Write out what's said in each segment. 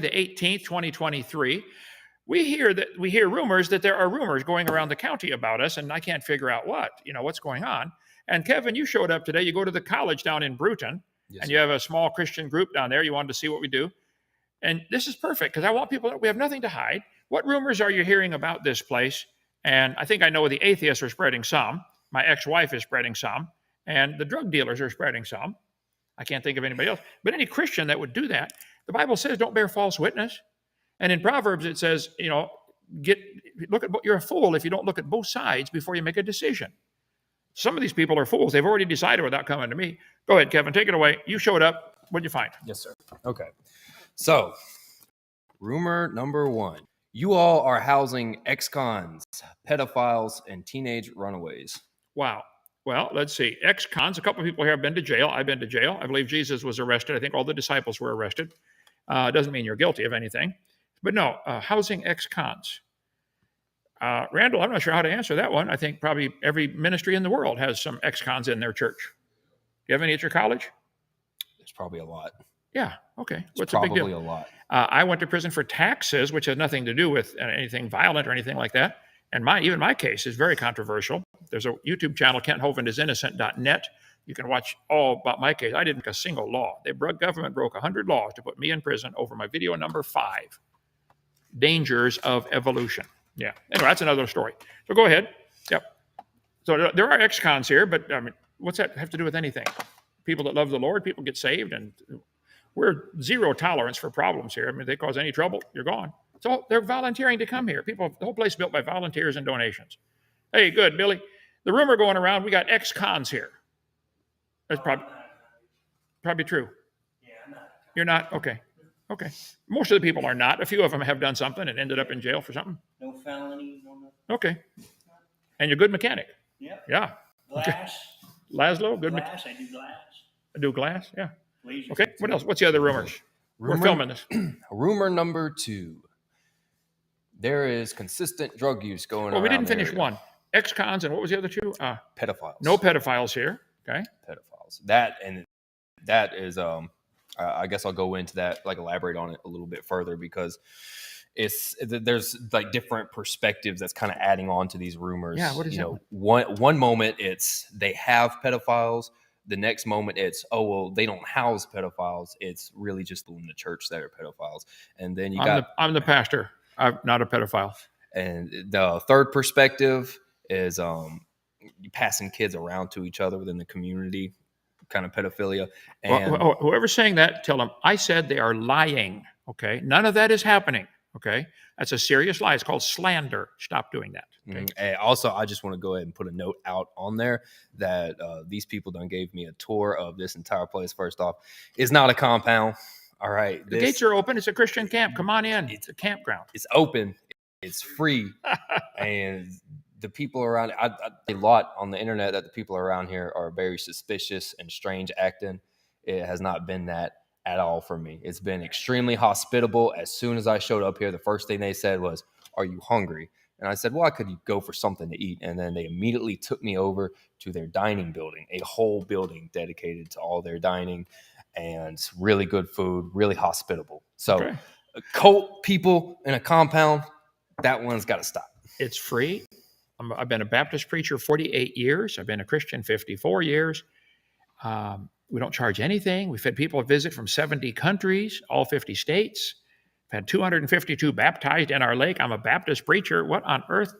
the 18th, 2023, we hear rumors that there are rumors going around the county about us, and I can't figure out what's going on. And Kevin, you showed up today. You go to the college down in Bruton, and you have a small Christian group down there. You wanted to see what we do. And this is perfect because I want people, we have nothing to hide. What rumors are you hearing about this place? And I think I know the atheists are spreading some. My ex-wife is spreading some. And the drug dealers are spreading some. I can't think of anybody else. But any Christian that would do that, the Bible says don't bear false witness. And in Proverbs it says, you're a fool if you don't look at both sides before you make a decision. Some of these people are fools. They've already decided without coming to me. Go ahead, Kevin, take it away. You showed up. What'd you find? Yes, sir. Okay. So, rumor number one. You all are housing ex-cons, pedophiles, and teenage runaways. Wow. Well, let's see. Ex-cons, a couple of people here have been to jail. I've been to jail. I believe Jesus was arrested. I think all the disciples were arrested. Doesn't mean you're guilty of anything. But no, housing ex-cons. Randall, I'm not sure how to answer that one. I think probably every ministry in the world has some ex-cons in their church. Do you have any at your college? There's probably a lot. Yeah, okay. What's the big deal? Probably a lot. I went to prison for taxes, which has nothing to do with anything violent or anything like that. And even my case is very controversial. There's a YouTube channel, KentHovinDisInnocent.net. You can watch all about my case. I didn't make a single law. The government broke 100 laws to put me in prison over my video number 5, Dangers of Evolution. Yeah. Anyway, that's another story. So go ahead. Yep. So there are ex-cons here, but I mean, what's that have to do with anything? People that love the Lord, people get saved, and we're zero tolerance for problems here. I mean, if they cause any trouble, you're gone. So they're volunteering to come here. The whole place is built by volunteers and donations. Hey, good, Billy. The rumor going around, we got ex-cons here. That's probably true. Yeah, I'm not. You're not? Okay. Okay. Most of the people are not. A few of them have done something and ended up in jail for something. No felonies, no nothing. Okay. And you're a good mechanic. Yep. Yeah. Glass. Okay. Laszlo, good Glass, I do glass. do glass? Yeah. Laser. Okay. What else? What's the other rumors? We're filming this. Rumor number 2. There is consistent drug use going on. Well, we didn't finish one. Ex-cons, and what was the other two? Pedophiles. No pedophiles here. Okay. Pedophiles. That is, I guess I'll go into that, elaborate on it a little bit further, because there's different perspectives that's kind of adding on to these rumors. Yeah, what is that? One moment it's they have pedophiles. The next moment it's, oh, well, they don't house pedophiles. It's really just in the church that are pedophiles. And then I'm the pastor. I'm not a pedophile. And the third perspective is passing kids around to each other within the community, kind of pedophilia. And whoever's saying that, tell them I said they are lying. Okay, none of that is happening. Okay, that's a serious lie. It's called slander. Stop doing that. Okay? And also, I just want to go ahead and put a note out on there that these people done gave me a tour of this entire place. First off, it's not a compound. All right, the gates are open. It's a Christian camp. Come on in. It's a campground. It's open. It's free, and the people around a lot on the internet that the people around here are very suspicious and strange acting. It has not been that at all for me. It's been extremely hospitable. As soon as I showed up here, the first thing they said was, "Are you hungry?" And I said, "Well, I could go for something to eat." And then they immediately took me over to their dining building, a whole building dedicated to all their dining and really good food, really hospitable. So cult people in a compound, that one's got to stop. It's free. I've been a Baptist preacher 48 years. I've been a Christian 54 years. We don't charge anything. We've had people visit from 70 countries, all 50 states. We've had 252 baptized in our lake. I'm a Baptist preacher. What on earth?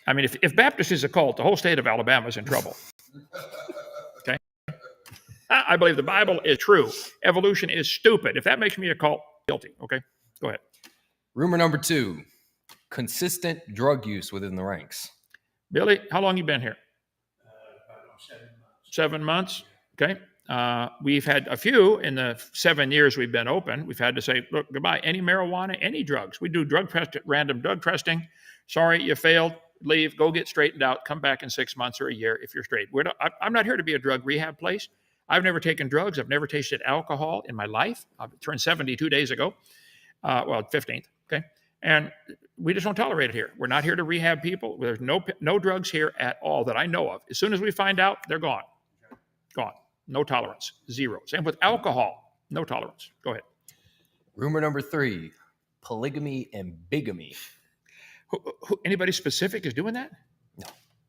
I mean, if Baptist is a cult, the whole state of Alabama is in trouble. Okay? I believe the Bible is true. Evolution is stupid. If that makes me a cult, guilty. Okay? Go ahead. Rumor number 2. Consistent drug use within the ranks. Billy, how long you been here? About 7 months. 7 months? Okay. We've had a few in the 7 years we've been open. We've had to say, look, goodbye. Any marijuana, any drugs. We do random drug testing. Sorry, you failed. Leave. Go get straightened out. Come back in 6 months or a year if you're straight. I'm not here to be a drug rehab place. I've never taken drugs. I've never tasted alcohol in my life. I turned 70 2 days ago. 15th. Okay. And we just don't tolerate it here. We're not here to rehab people. There's no drugs here at all that I know of. As soon as we find out, they're gone. Gone. No tolerance. Zero. Same with alcohol. No tolerance. Go ahead. Rumor number 3, polygamy and bigamy. Anybody specific is doing that? No,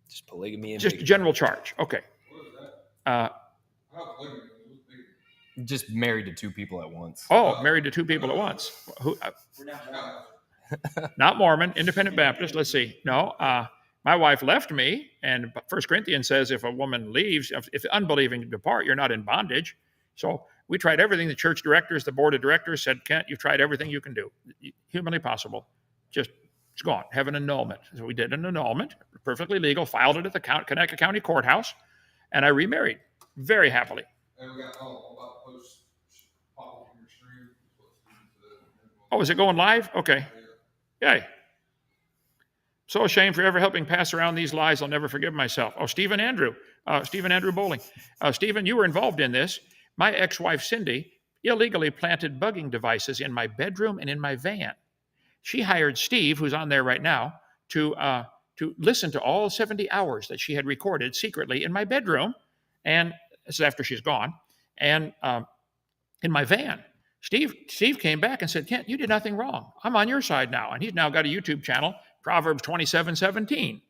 just polygamy and Just bigamy. general charge. Okay. Just married to 2 people at once. Married to 2 people at once. We're not Mormons. Not Mormon, Independent Baptist. Let's see. No, my wife left me, and 1 Corinthians says if a woman leaves, if unbelieving depart, you're not in bondage. So we tried everything. The church directors, the board of directors said, Kent, you've tried everything you can do, humanly possible. Just it's gone. Have an annulment. So we did an annulment, perfectly legal, filed it at the Connecticut County Courthouse, and I remarried very happily. And we got all about posts pop up on your screen. Oh, is it going live? Okay. Yay. So ashamed for ever helping pass around these lies, I'll never forgive myself. Oh, Stephen Andrew Bowling. Stephen, you were involved in this. My ex-wife, Cindy, illegally planted bugging devices in my bedroom and in my van. She hired Steve, who's on there right now, to listen to all 70 hours that she had recorded secretly in my bedroom, and this is after she's gone, and in my van. Steve came back and said, Kent, you did nothing wrong. I'm on your side now. And he's now got a YouTube channel, Proverbs 27:17.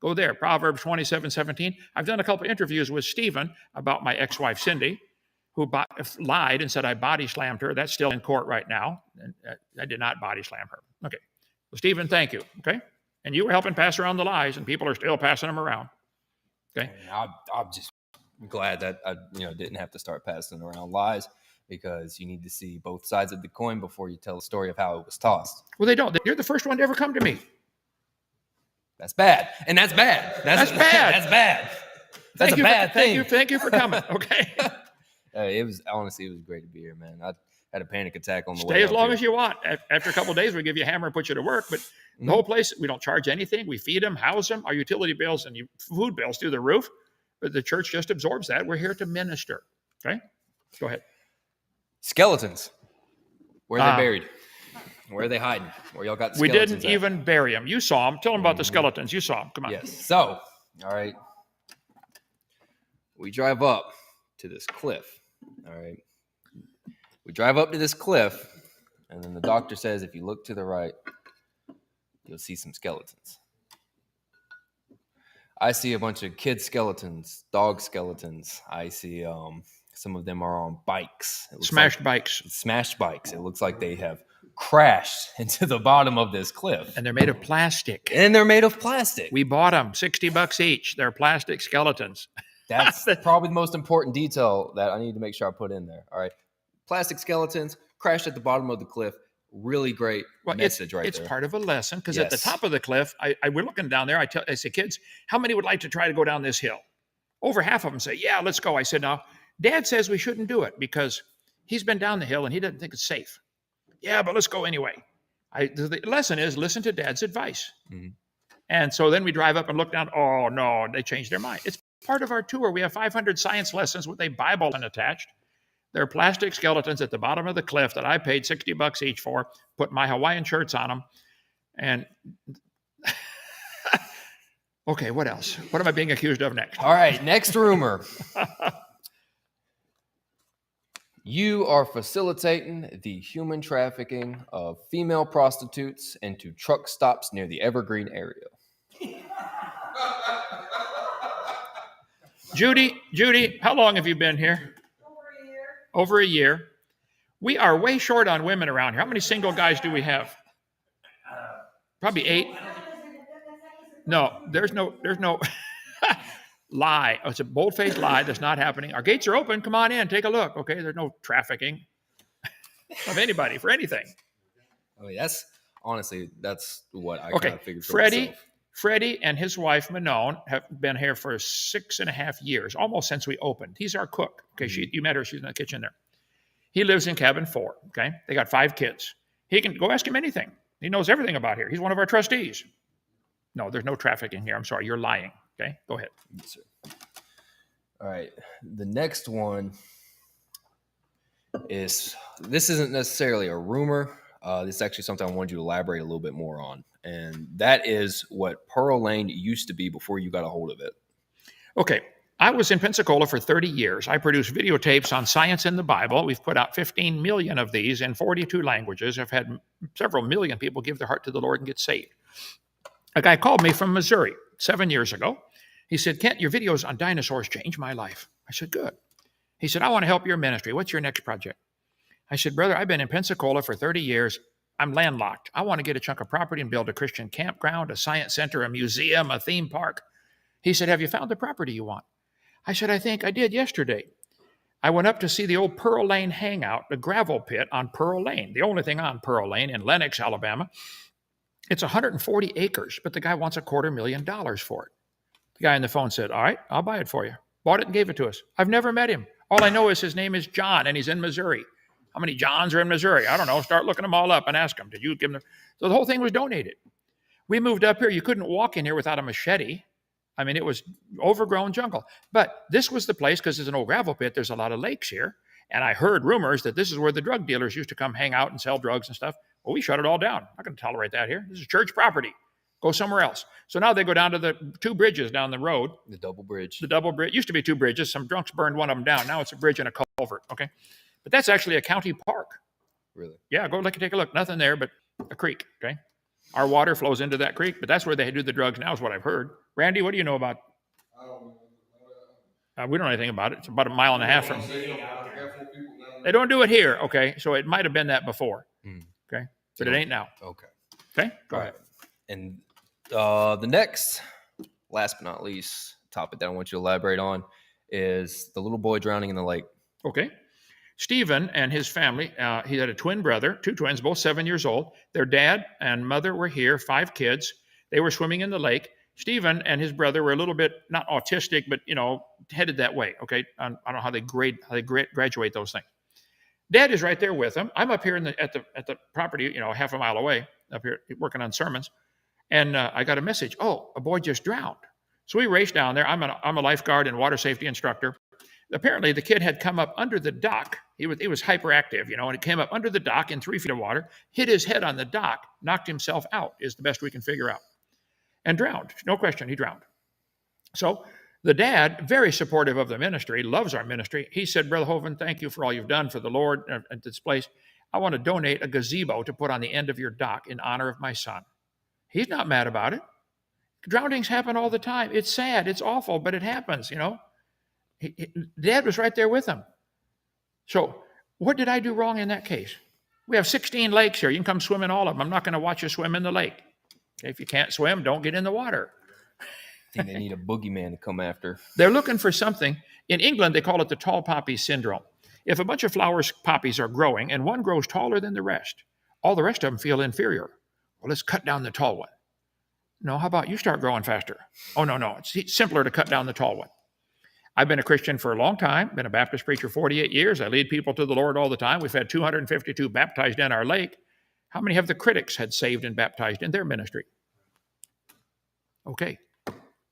Go there, Proverbs 27:17. I've done a couple of interviews with Stephen about my ex-wife, Cindy, who lied and said I body slammed her. That's still in court right now. And I did not body slam her. Okay. Well, Stephen, thank you. Okay. And you were helping pass around the lies, and people are still passing them around. Okay. I'm just glad that I didn't have to start passing around lies, because you need to see both sides of the coin before you tell the story of how it was tossed. Well, they don't. You're the first one to ever come to me. That's bad. And that's bad. That's bad. That's bad. That's a bad thing. Thank you for coming. Okay. It was great to be here, man. I had a panic attack on the way. Stay as long as you want. After a couple of days, we give you a hammer and put you to work. But the whole place, we don't charge anything. We feed them, house them. Our utility bills and food bills through the roof. But the church just absorbs that. We're here to minister. Okay? Go ahead. Skeletons. Where are they buried? Where are they hiding? Where y'all got the We skeletons didn't even bury them. You saw them. Tell them about the skeletons. You saw them. Come on. Yes. So, all right. We drive up to this cliff. All right. We drive up to this cliff, and then the doctor says, if you look to the right, you'll see some skeletons. I see a bunch of kid skeletons, dog skeletons. I see some of them are on bikes. Smashed bikes. Smashed bikes. It looks like they have crashed into the bottom of this cliff. And they're made of plastic. And they're made of plastic. We bought them, $60 each. They're plastic skeletons. That's probably the most important detail that I need to make sure I put in there. All right. Plastic skeletons crashed at the bottom of the cliff. Really great message right there. It's part of a lesson, because at the top of the cliff, we're looking down there. I say, kids, how many would like to try to go down this hill? Over half of them say, yeah, let's go. I said, now, Dad says we shouldn't do it because he's been down the hill and he doesn't think it's safe. Yeah, but let's go anyway. The lesson is listen to Dad's advice. Mm-hmm. And so then we drive up and look down. Oh, no, they changed their mind. It's part of our tour. We have 500 science lessons with a Bible attached. There are plastic skeletons at the bottom of the cliff that I paid $60 each for, put my Hawaiian shirts on them. And okay, what else? What am I being accused of next? All right, next rumor. You are facilitating the human trafficking of female prostitutes into truck stops near the Evergreen area. Judy, how long have you been here? Over a year. We are way short on women around here. How many single guys do we have? Probably 8. No, there's no lie. Oh, it's a bold-faced lie. That's not happening. Our gates are open. Come on in. Take a look. Okay, there's no trafficking of anybody for anything. Oh, that's what I kind of figured for myself. Freddie and his wife, Manon, have been here for 6.5 years, almost since we opened. He's our cook. Okay, you met her. She's in the kitchen there. He lives in cabin 4. Okay, they got 5 kids. He can go ask him anything. He knows everything about here. He's one of our trustees. No, there's no trafficking here. I'm sorry, you're lying. Okay, go ahead. Yes, sir. All right, the next one this isn't necessarily a rumor. This is actually something I wanted you to elaborate a little bit more on. And that is what Pearl Lane used to be before you got a hold of it. Okay. I was in Pensacola for 30 years. I produced videotapes on science and the Bible. We've put out 15 million of these in 42 languages. I've had several million people give their heart to the Lord and get saved. A guy called me from Missouri 7 years ago. He said, Kent, your videos on dinosaurs changed my life. I said, good. He said, I want to help your ministry. What's your next project? I said, brother, I've been in Pensacola for 30 years. I'm landlocked. I want to get a chunk of property and build a Christian campground, a science center, a museum, a theme park. He said, have you found the property you want? I said, I think I did yesterday. I went up to see the old Pearl Lane hangout, the gravel pit on Pearl Lane, the only thing on Pearl Lane in Lenox, Alabama. It's 140 acres, but the guy wants $250,000 for it. The guy on the phone said, all right, I'll buy it for you. Bought it and gave it to us. I've never met him. All I know is his name is John, and he's in Missouri. How many Johns are in Missouri? I don't know. Start looking them all up and ask them, did you give them? So the whole thing was donated. We moved up here. You couldn't walk in here without a machete. I mean, it was overgrown jungle. But this was the place, because it's an old gravel pit. There's a lot of lakes here. And I heard rumors that this is where the drug dealers used to come hang out and sell drugs and stuff. Well, we shut it all down. I'm not going to tolerate that here. This is church property. Go somewhere else. So now they go down to the two bridges down the road. The double bridge. The double bridge. Used to be two bridges. Some drunks burned one of them down. Now it's a bridge and a culvert. Okay. But that's actually a county park. Really? Yeah, go take a look. Nothing there but a creek. Okay. Our water flows into that creek, but that's where they do the drugs now, is what I've heard. Randy, what do you know about? I don't know. We don't know anything about it. It's about a mile and a half from. They They don't do it here. Okay. So it might have been that before. Mm. Okay. But it ain't now. Okay. Okay. Go All ahead. right. And the next, last but not least, topic that I want you to elaborate on is the little boy drowning in the lake. Okay. Stephen and his family, he had a twin brother, two twins, both 7 years old. Their dad and mother were here, 5 kids. They were swimming in the lake. Stephen and his brother were a little bit, not autistic, but, headed that way. Okay. I don't know how they graduate those things. Dad is right there with them. I'm up here at the property, half a mile away, up here working on sermons. And I got a message. Oh, a boy just drowned. So we raced down there. I'm a lifeguard and water safety instructor. Apparently, the kid had come up under the dock. He was hyperactive, and he came up under the dock in 3 feet of water, hit his head on the dock, knocked himself out, is the best we can figure out, and drowned. No question, he drowned. So the dad, very supportive of the ministry, loves our ministry. He said, Brother Hovind, thank you for all you've done for the Lord at this place. I want to donate a gazebo to put on the end of your dock in honor of my son. He's not mad about it. Drownings happen all the time. It's sad. It's awful, but it happens, Dad was right there with him. So what did I do wrong in that case? We have 16 lakes here. You can come swim in all of them. I'm not going to watch you swim in the lake. Okay, if you can't swim, don't get in the water. I think they need a boogeyman to come after. They're looking for something. In England, they call it the tall poppy syndrome. If a bunch of poppies are growing and one grows taller than the rest, all the rest of them feel inferior. Well, let's cut down the tall one. No, how about you start growing faster? Oh, no. It's simpler to cut down the tall one. I've been a Christian for a long time, been a Baptist preacher 48 years. I lead people to the Lord all the time. We've had 252 baptized in our lake. How many have the critics had saved and baptized in their ministry? Okay,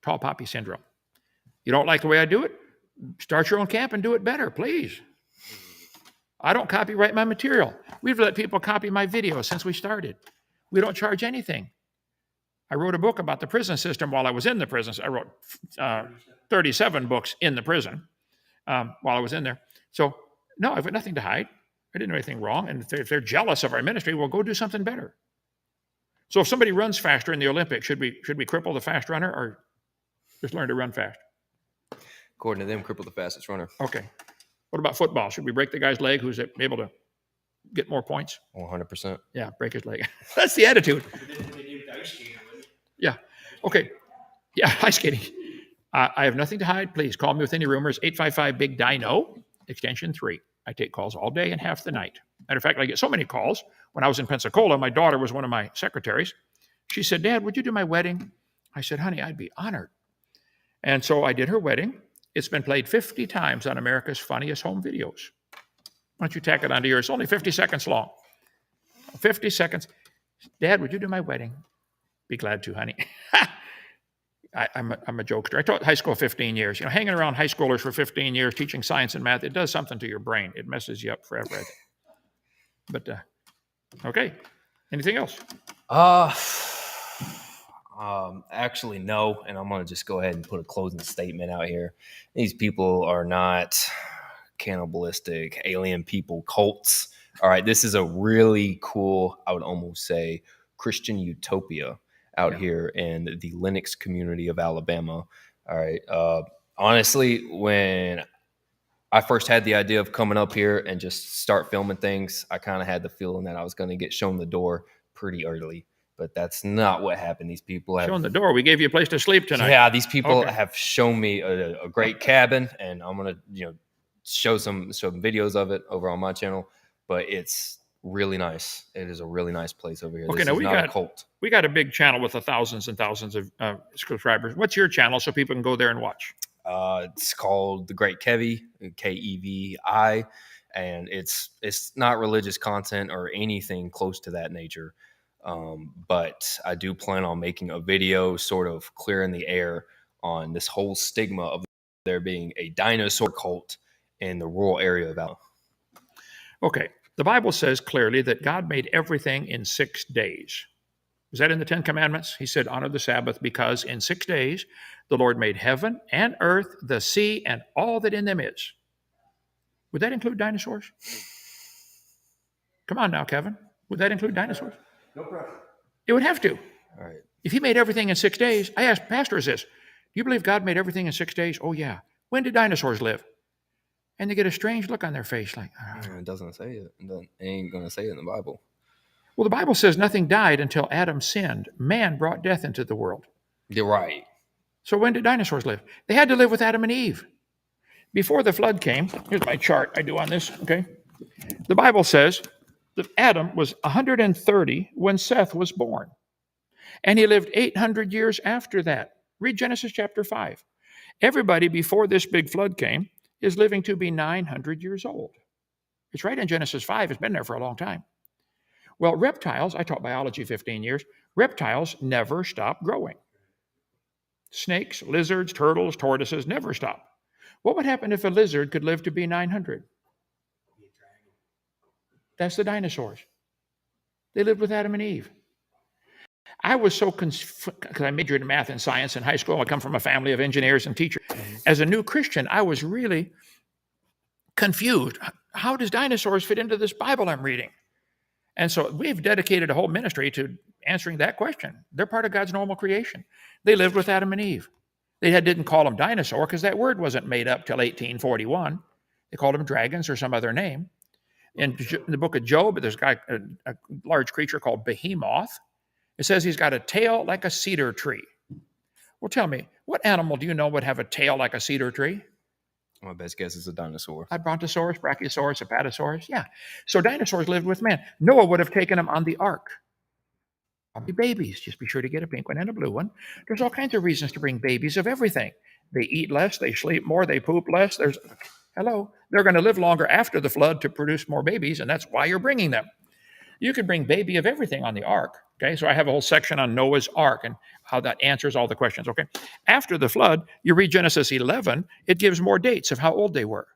tall poppy syndrome. You don't like the way I do it? Start your own camp and do it better, please. I don't copyright my material. We've let people copy my videos since we started. We don't charge anything. I wrote a book about the prison system while I was in the prison. I wrote 37 books in the prison while I was in there. So, no, I've got nothing to hide. I didn't do anything wrong. And if they're jealous of our ministry, we'll go do something better. So if somebody runs faster in the Olympics, should we cripple the fast runner or just learn to run fast? According to them, cripple the fastest runner. Okay. What about football? Should we break the guy's leg who's able to get more points? 100%. Yeah, break his leg. That's the attitude. Yeah. Okay. Yeah, ice skating. I have nothing to hide. Please call me with any rumors. 855 BIG-DINO, extension 3. I take calls all day and half the night. Matter of fact, I get so many calls. When I was in Pensacola, my daughter was one of my secretaries. She said, Dad, would you do my wedding? I said, honey, I'd be honored. And so I did her wedding. It's been played 50 times on America's Funniest Home Videos. Why don't you tack it onto yours? It's only 50 seconds long. 50 seconds. Dad, would you do my wedding? Be glad to, honey. I'm a jokester. I taught high school 15 years. Hanging around high schoolers for 15 years, teaching science and math, it does something to your brain. It messes you up forever, I think. But, okay. Anything else? Actually, no. And I'm going to just go ahead and put a closing statement out here. These people are not cannibalistic alien people cults. All right. This is a really cool, I would almost say, Christian utopia out here in the Lenox community of Alabama. All right. Honestly, when I first had the idea of coming up here and just start filming things, I kind of had the feeling that I was going to get shown the door pretty early. But that's not what happened. These people have Shown the door. We gave you a place to sleep tonight. Yeah, these people Okay. have shown me a great cabin, and I'm gonna show some videos of it over on my channel. But it's really nice. It is a really nice place over here. Okay, This now is not a cult. we got a big channel with thousands and thousands of subscribers. What's your channel so people can go there and watch? It's called The Great Kevi, Kevi, and it's not religious content or anything close to that nature. But I do plan on making a video sort of clearing the air on this whole stigma of there being a dinosaur cult in the rural area of Alabama. Okay, the Bible says clearly that God made everything in 6 days. Is that in the 10 Commandments? He said, honor the Sabbath because in 6 days the Lord made heaven and earth, the sea, and all that in them is. Would that include dinosaurs? Come on now, Kevin. Would that include dinosaurs? No pressure. It would have to. All right. If he made everything in 6 days, I asked pastors this, do you believe God made everything in 6 days? Oh, yeah. When did dinosaurs live? And they get a strange look on their face like, It doesn't say it. It ain't going to say it in the Bible. Well, the Bible says nothing died until Adam sinned. Man brought death into the world. You're right. So when did dinosaurs live? They had to live with Adam and Eve. Before the flood came, here's my chart I do on this, okay? The Bible says that Adam was 130 when Seth was born. And he lived 800 years after that. Read Genesis chapter 5. Everybody before this big flood came is living to be 900 years old. It's right in Genesis 5. It's been there for a long time. Well, reptiles, I taught biology 15 years, reptiles never stop growing. Snakes, lizards, turtles, tortoises never stop. What would happen if a lizard could live to be 900? That's the dinosaurs. They lived with Adam and Eve. I was so because I majored in math and science in high school. I come from a family of engineers and teachers. As a new Christian, I was really confused. How does dinosaurs fit into this Bible I'm reading? And so we've dedicated a whole ministry to answering that question. They're part of God's normal creation. They lived with Adam and Eve. They didn't call them dinosaur because that word wasn't made up till 1841. They called them dragons or some other name. In the book of Job, there's a large creature called Behemoth. It says he's got a tail like a cedar tree. Well, tell me, what animal do you know would have a tail like a cedar tree? My best guess is a dinosaur. Brontosaurus, Brachiosaurus, Apatosaurus. Yeah. So dinosaurs lived with man. Noah would have taken them on the ark. Probably babies. Just be sure to get a pink one and a blue one. There's all kinds of reasons to bring babies of everything. They eat less, they sleep more, they poop less. They're going to live longer after the flood to produce more babies, and that's why you're bringing them. You could bring baby of everything on the ark. Okay, so I have a whole section on Noah's Ark and how that answers all the questions. Okay, after the flood, you read Genesis 11, it gives more dates of how old they were.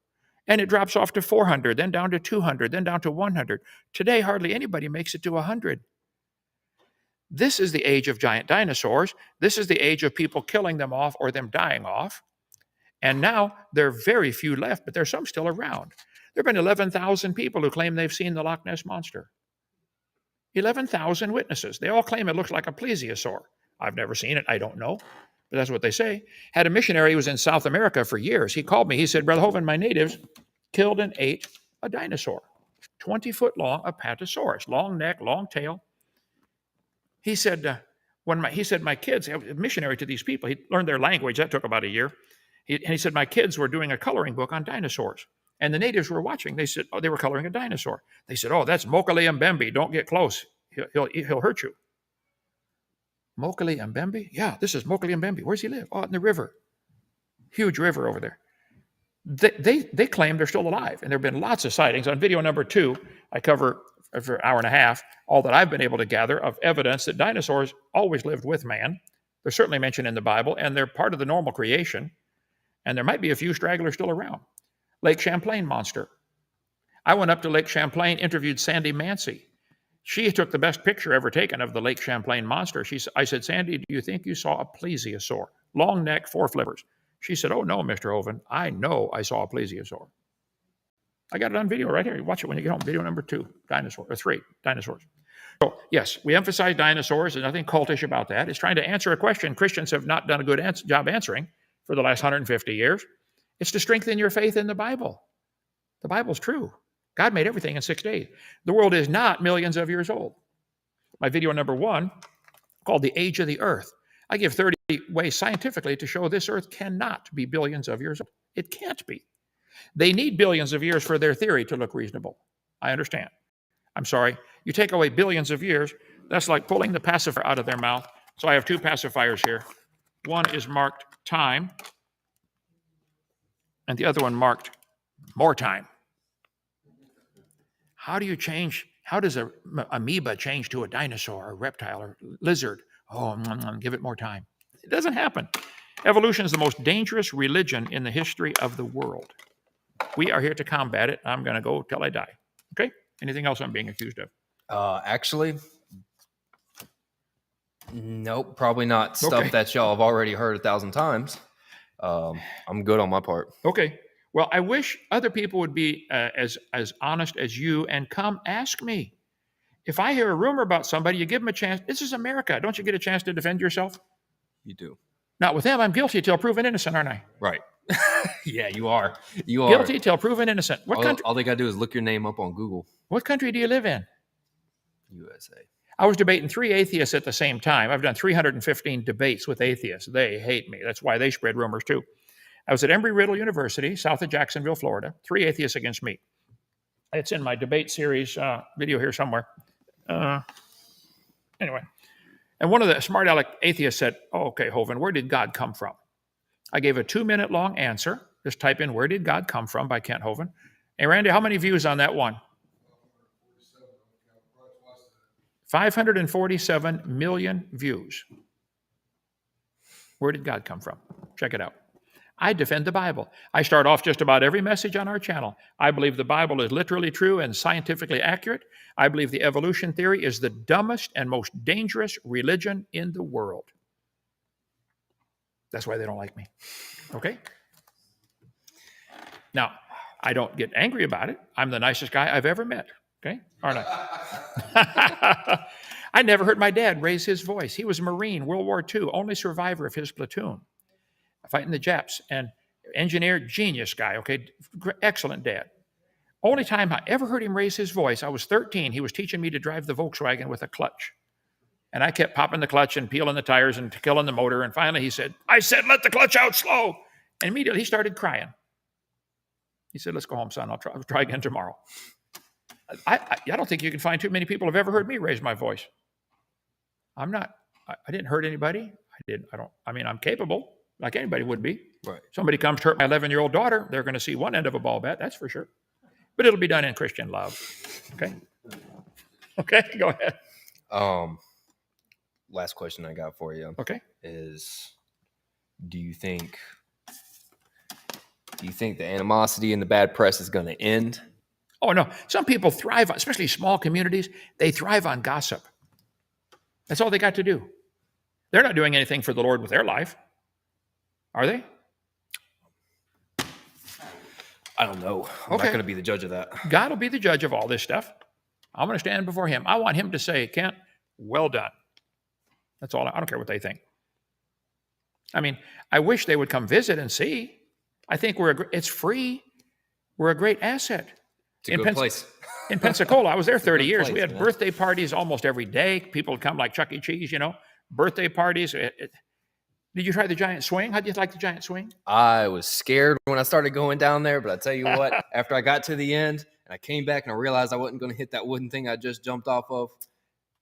And it drops off to 400, then down to 200, then down to 100. Today, hardly anybody makes it to 100. This is the age of giant dinosaurs. This is the age of people killing them off or them dying off. And now there are very few left, but there's some still around. There have been 11,000 people who claim they've seen the Loch Ness Monster. 11,000 witnesses. They all claim it looks like a plesiosaur. I've never seen it. I don't know. But that's what they say. Had a missionary who was in South America for years. He called me. He said, Brother Hovind, my natives killed and ate a dinosaur. 20-foot long, Apatosaurus. Long neck, long tail. He said, my kids, I was a missionary to these people. He learned their language. That took about a year. He said, my kids were doing a coloring book on dinosaurs. And the natives were watching. They said, they were coloring a dinosaur. They said, that's Mokele Mbembe. Don't get close. He'll hurt you. Mokele Mbembe? Yeah, this is Mokele Mbembe. Where's he live? Oh, in the river. Huge river over there. They claim they're still alive. And there have been lots of sightings. On video number 2, I cover for an hour and a half all that I've been able to gather of evidence that dinosaurs always lived with man. They're certainly mentioned in the Bible, and they're part of the normal creation. And there might be a few stragglers still around. Lake Champlain monster. I went up to Lake Champlain, interviewed Sandy Mancy. She took the best picture ever taken of the Lake Champlain monster. I said, Sandy, do you think you saw a plesiosaur? Long neck, 4 flippers. She said, oh, no, Mr. Hovind. I know I saw a plesiosaur. I got it on video right here. Watch it when you get home. Video number 2, 3, dinosaurs. So, yes, we emphasize dinosaurs. There's nothing cultish about that. It's trying to answer a question Christians have not done a good job answering for the last 150 years. It's to strengthen your faith in the Bible. The Bible's true. God made everything in 6 days. The world is not millions of years old. My video number 1, called The Age of the Earth. I give 30 ways scientifically to show this earth cannot be billions of years old. It can't be. They need billions of years for their theory to look reasonable. I understand. I'm sorry. You take away billions of years, that's like pulling the pacifier out of their mouth. So I have 2 pacifiers here. One is marked time, and the other one marked more time. How does an amoeba change to a dinosaur, a reptile, or lizard? Oh, give it more time. It doesn't happen. Evolution is the most dangerous religion in the history of the world. We are here to combat it. I'm going to go till I die. Okay? Anything else I'm being accused of? Actually, nope, probably not stuff Okay. that y'all have already heard 1,000 times. I'm good on my part. Okay. Well, I wish other people would be as honest as you and come ask me. If I hear a rumor about somebody, you give them a chance. This is America. Don't you get a chance to defend yourself? You do. Not with them. I'm guilty till proven innocent, aren't I? Right. Yeah, you are. You are. Guilty till proven innocent. All they got to do is look your name up on Google. What country do you live in? USA. I was debating 3 atheists at the same time. I've done 315 debates with atheists. They hate me. That's why they spread rumors too. I was at Embry-Riddle University, south of Jacksonville, Florida. 3 atheists against me. It's in my debate series video here somewhere. Anyway. And one of the smart aleck atheists said, oh, okay, Hovind, where did God come from? I gave a 2-minute long answer. Just type in Where Did God Come From by Kent Hovind. Hey, Randy, how many views on that one? 547 million views. Where did God come from? Check it out. I defend the Bible. I start off just about every message on our channel. I believe the Bible is literally true and scientifically accurate. I believe the evolution theory is the dumbest and most dangerous religion in the world. That's why they don't like me. Okay? Now, I don't get angry about it. I'm the nicest guy I've ever met. Okay? Aren't I? I never heard my dad raise his voice. He was a Marine, World War II, only survivor of his platoon, fighting the Japs, and engineer, genius guy, okay? Excellent dad. Only time I ever heard him raise his voice, I was 13. He was teaching me to drive the Volkswagen with a clutch. And I kept popping the clutch and peeling the tires and killing the motor. And finally he said, I said, let the clutch out slow. And immediately he started crying. He said, let's go home, son. I'll try again tomorrow. I don't think you can find too many people who have ever heard me raise my voice. I didn't hurt anybody. I'm capable, like anybody would be. Right. Somebody comes to hurt my 11-year-old daughter, they're going to see one end of a ball bat, that's for sure. But it'll be done in Christian love. Okay? Okay, go ahead. Last question I got for you. Okay. Is do you think the animosity and the bad press is going to end? Oh, no. Some people thrive, especially small communities, they thrive on gossip. That's all they got to do. They're not doing anything for the Lord with their life. Are they? I don't know. I'm not going to be the judge of that. God will be the judge of all this stuff. I'm going to stand before him. I want him to say, Kent, well done. That's all. I don't care what they think. I mean, I wish they would come visit and see. I think it's free. We're a great asset. It's a good place. In Pensacola, I was there 30 years. place, We had birthday parties almost every day. People would come like Chuck E. Cheese, birthday parties. Did you try the giant swing? How did you like the giant swing? I was scared when I started going down there, but I tell you what, after I got to the end and I came back and I realized I wasn't going to hit that wooden thing I just jumped off of,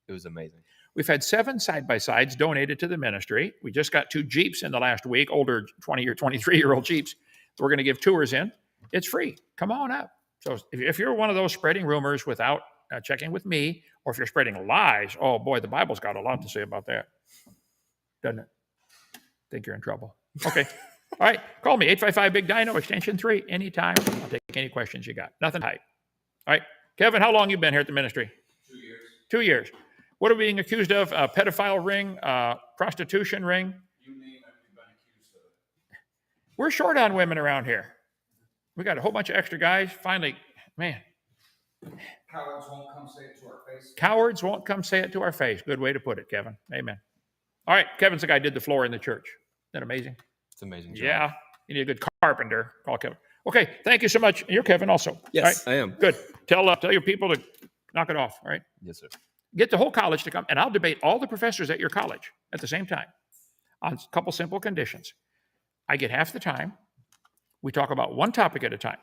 it was amazing. We've had 7 side-by-sides donated to the ministry. We just got 2 Jeeps in the last week, older 20 or 23-year-old Jeeps. We're going to give tours in. It's free. Come on up. So if you're one of those spreading rumors without checking with me, or if you're spreading lies, oh boy, the Bible's got a lot to say about that. Doesn't it? Think you're in trouble. Okay. All right. Call me, 855-BIG-DINO, extension 3, anytime. I'll take any questions you got. Nothing to hide. All right. Kevin, how long you been here at the ministry? 2 years. 2 years. What are we being accused of? A pedophile ring, prostitution ring. You name it, we've been accused of it. We're short on women around here. We got a whole bunch of extra guys. Finally, man, Cowards won't come say it to our face. cowards won't come say it to our face. Good way to put it, Kevin. Amen. All right, Kevin's the guy who did the floor in the church. Isn't that amazing? It's amazing. Job. Yeah, you need a good carpenter. Call Kevin. Okay, thank you so much. You're Kevin also. Yes, All right, I am. good. Tell your people to knock it off. All right. Yes, sir. Get the whole college to come, and I'll debate all the professors at your college at the same time on a couple simple conditions. I get half the time. We talk about one topic at a time.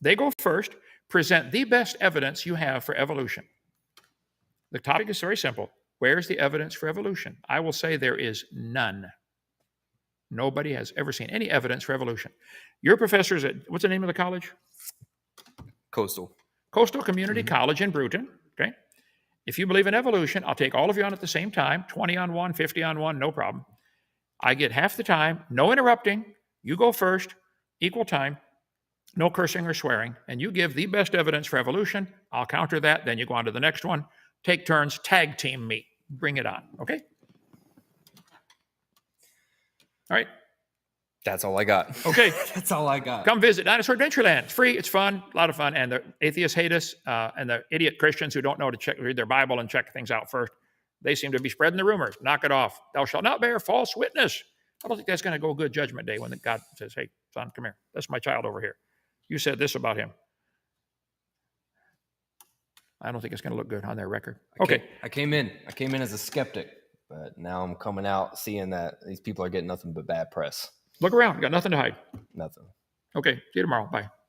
They go first, present the best evidence you have for evolution. The topic is very simple. Where's the evidence for evolution? I will say there is none. Nobody has ever seen any evidence for evolution. Your professors at, what's the name of the college? Coastal. Coastal Community College in Bruton, okay? If you believe in evolution, I'll take all of you on at the same time, 20 on one, 50 on one, no problem. I get half the time, no interrupting. You go first, equal time, no cursing or swearing, and you give the best evidence for evolution. I'll counter that, then you go on to the next one. Take turns, tag team me. Bring it on, okay? All right, That's all I got. okay. That's all I got. Come visit Dinosaur Adventure Land. It's free. It's fun. A lot of fun. And the atheists hate us. And the idiot Christians who don't know to read their Bible and check things out first, they seem to be spreading the rumors. Knock it off. Thou shalt not bear false witness. I don't think that's going to go good judgment day when God says, hey, son, come here. That's my child over here. You said this about him. I don't think it's going to look good on their record. Okay. I came in as a skeptic, but now I'm coming out seeing that these people are getting nothing but bad press. Look around. You got nothing to hide. Nothing. Okay. See you tomorrow. Bye.